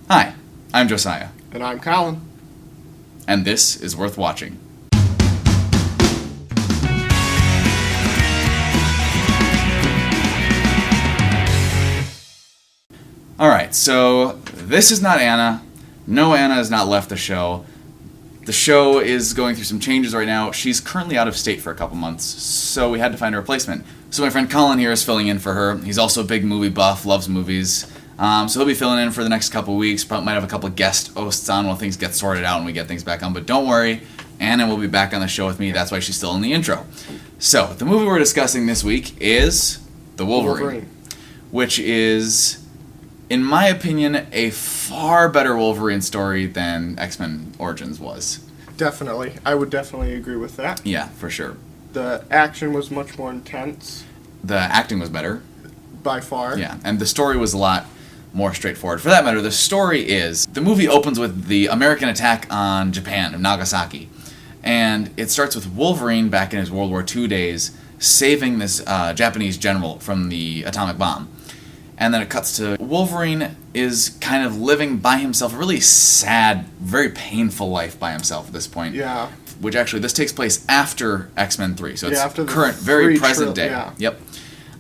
Hi, I'm Josiah. And I'm Colin. And this is Worth Watching. Alright, so this is not Anna. No, Anna has not left the show. The show is going through some changes right now. She's currently out of state for a couple months, so we had to find a replacement. So my friend Colin here is filling in for her. He's also a big movie buff, loves movies. So he'll be filling in for the next couple weeks. Probably might have a couple of guest hosts on while things get sorted out and we get things back on. But don't worry, Anna will be back on the show with me. That's why she's still in the intro. So the movie we're discussing this week is The Wolverine. Which is, in my opinion, a far better Wolverine story than X-Men Origins was. Definitely. I would definitely agree with that. Yeah, for sure. The action was much more intense. The acting was better. By far. Yeah, and the story was a lot more straightforward. For that matter, the story is, the movie opens with the American attack on Japan, of Nagasaki. And it starts with Wolverine back in his World War II days saving this Japanese general from the atomic bomb. And then it cuts to Wolverine is kind of living by himself, a really sad, very painful life by himself at this point. Yeah. Which actually, this takes place after X-Men 3, so it's after the current, very present day. Yeah. Yep.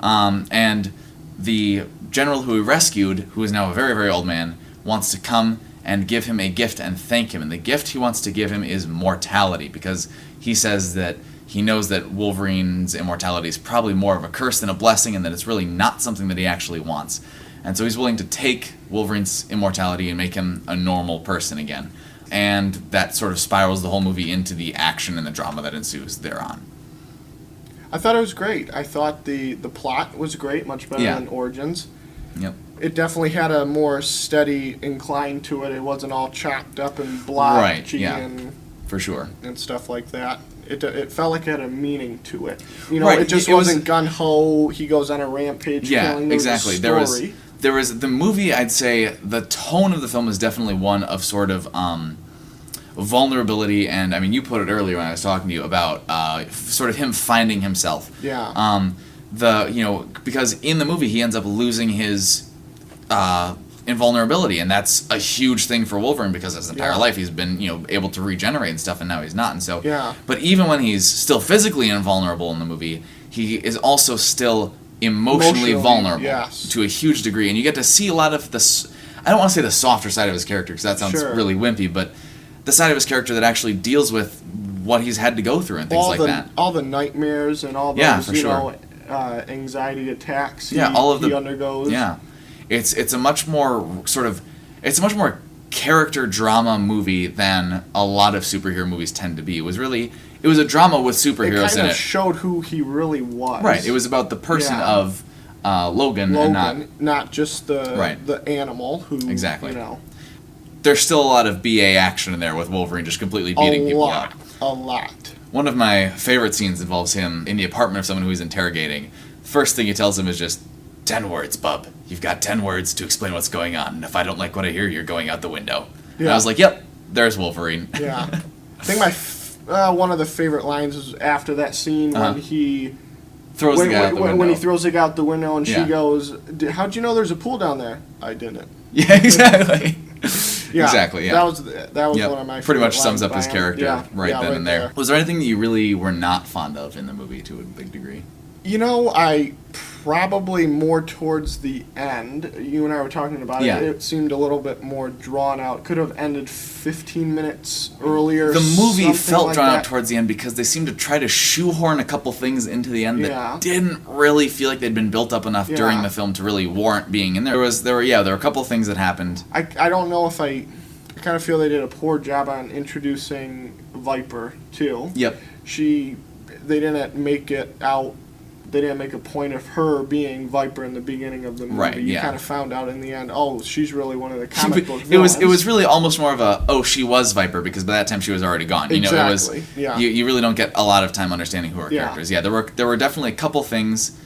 And the general who he rescued, who is now a very, very old man, wants to come and give him a gift and thank him. And the gift he wants to give him is mortality, because he says that he knows that Wolverine's immortality is probably more of a curse than a blessing, and that it's really not something that he actually wants. And so he's willing to take Wolverine's immortality and make him a normal person again. And that sort of spirals the whole movie into the action and the drama that ensues thereon. I thought it was great. I thought the plot was great, much better than Origins. Yep. It definitely had a more steady incline to it. It wasn't all chopped up and blotchy and for sure, and stuff like that. It felt like it had a meaning to it. You know, right. It just wasn't gun ho. He goes on a rampage. Killing. Exactly. There was the movie. I'd say the tone of the film is definitely one of sort of vulnerability, and I mean, you put it earlier when I was talking to you about sort of him finding himself. Yeah. Because in the movie he ends up losing his invulnerability, and that's a huge thing for Wolverine, because his entire life he's been able to regenerate and stuff, and now he's not. And so but even when he's still physically invulnerable in the movie, he is also still emotionally vulnerable to a huge degree, and you get to see a lot of this. I don't want to say the softer side of his character, because that sounds really wimpy, but the side of his character that actually deals with what he's had to go through and things that. All the nightmares and all those anxiety attacks he undergoes. Yeah. It's a much more character drama movie than a lot of superhero movies tend to be. It was a drama with superheroes in it. It kind of showed who he really was. Right. It was about the person of Logan, and not just the animal who There's still a lot of BA action in there with Wolverine just completely beating people up. A lot. One of my favorite scenes involves him in the apartment of someone who he's interrogating. First thing he tells him is just, 10 words, bub. You've got 10 words to explain what's going on. And if I don't like what I hear, you're going out the window. Yeah. And I was like, yep, there's Wolverine. Yeah. I think one of the favorite lines is after that scene when he throws the guy out the window. When he throws the guy out the window and she goes, how'd you know there's a pool down there? I didn't. Yeah, exactly. Exactly, yeah. That was one of my pretty much favorite sums lines up his character then and there. Was there anything that you really were not fond of in the movie to a big degree? I probably more towards the end. You and I were talking about it. It seemed a little bit more drawn out. Could have ended 15 minutes earlier. The movie felt drawn out towards the end because they seemed to try to shoehorn a couple things into the end that didn't really feel like they'd been built up enough during the film to really warrant being in there. There were a couple things that happened. I don't know if I kind of feel they did a poor job on introducing Viper too. Yep. They didn't make it out. They didn't make a point of her being Viper in the beginning of the movie. Right, you kind of found out in the end, she's really one of the comic book villains. It was really almost more of she was Viper, because by that time she was already gone. Exactly. You really don't get a lot of time understanding who her character is. Yeah, there were definitely a couple things.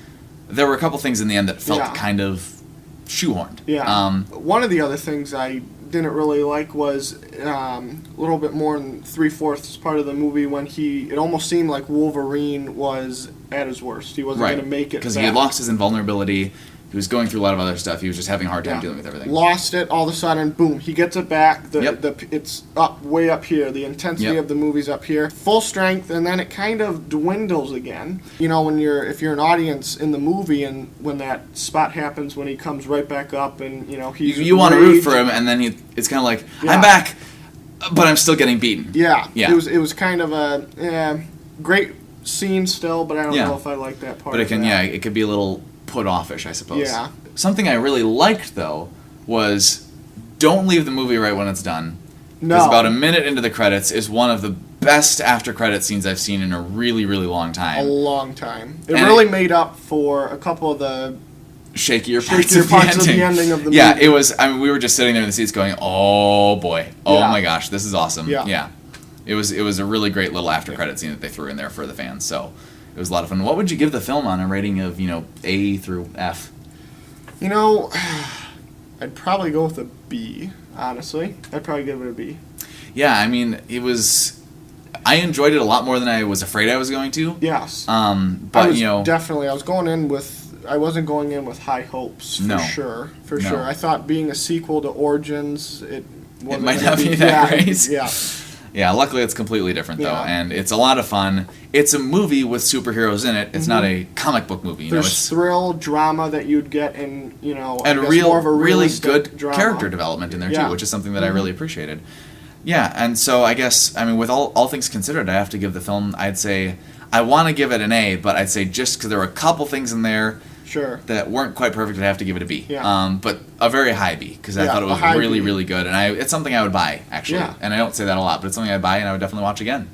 There were a couple things in the end that felt kind of shoehorned. Yeah. One of the other things I didn't really like was a little bit more in 3/4 part of the movie when it almost seemed like Wolverine was at his worst. He wasn't going to make it because he had lost his invulnerability. He was going through a lot of other stuff. He was just having a hard time dealing with everything. Lost it, all of a sudden, boom, he gets it back. Yep. It's up, way up here. The intensity of the movie's up here. Full strength, and then it kind of dwindles again. You know, if you're an audience in the movie, and when that spot happens, when he comes right back up, and, you know, he's You want to root for him, and then it's kind of like, I'm back, but I'm still getting beaten. Yeah. It was kind of a great scene still, but I don't know if I like that part. But it could be a little put offish, I suppose. Yeah. Something I really liked though was don't leave the movie right when it's done. No. Because about a minute into the credits is one of the best after credit scenes I've seen in a really, really long time. A long time. It really made up for a couple of the shakier parts of the ending of the movie. Yeah, it was. I mean, we were just sitting there in the seats going, "Oh boy, oh my gosh, this is awesome." Yeah. It was a really great little after credit scene that they threw in there for the fans. So it was a lot of fun. What would you give the film on a rating of A through F? I'd probably go with a B. Honestly, I'd probably give it a B. Yeah, I mean, it was. I enjoyed it a lot more than I was afraid I was going to. Yes. But I was going in with. I wasn't going in with high hopes for sure. I thought being a sequel to Origins, it might not be that great. Yeah. Yeah, luckily it's completely different though, and it's a lot of fun. It's a movie with superheroes in it. It's not a comic book movie. There's thrill, drama that you'd get in, and more of a really good drama. Character development in there too, which is something that I really appreciated. Yeah, and so I guess with all things considered, I have to give the film. I'd say I want to give it an A, but I'd say just because there were a couple things in there. Sure. That weren't quite perfect, I'd have to give it a B. Yeah. But a very high B, because I thought it was really, really good. And it's something I would buy, actually. Yeah. And I don't say that a lot, but it's something I'd buy and I would definitely watch again.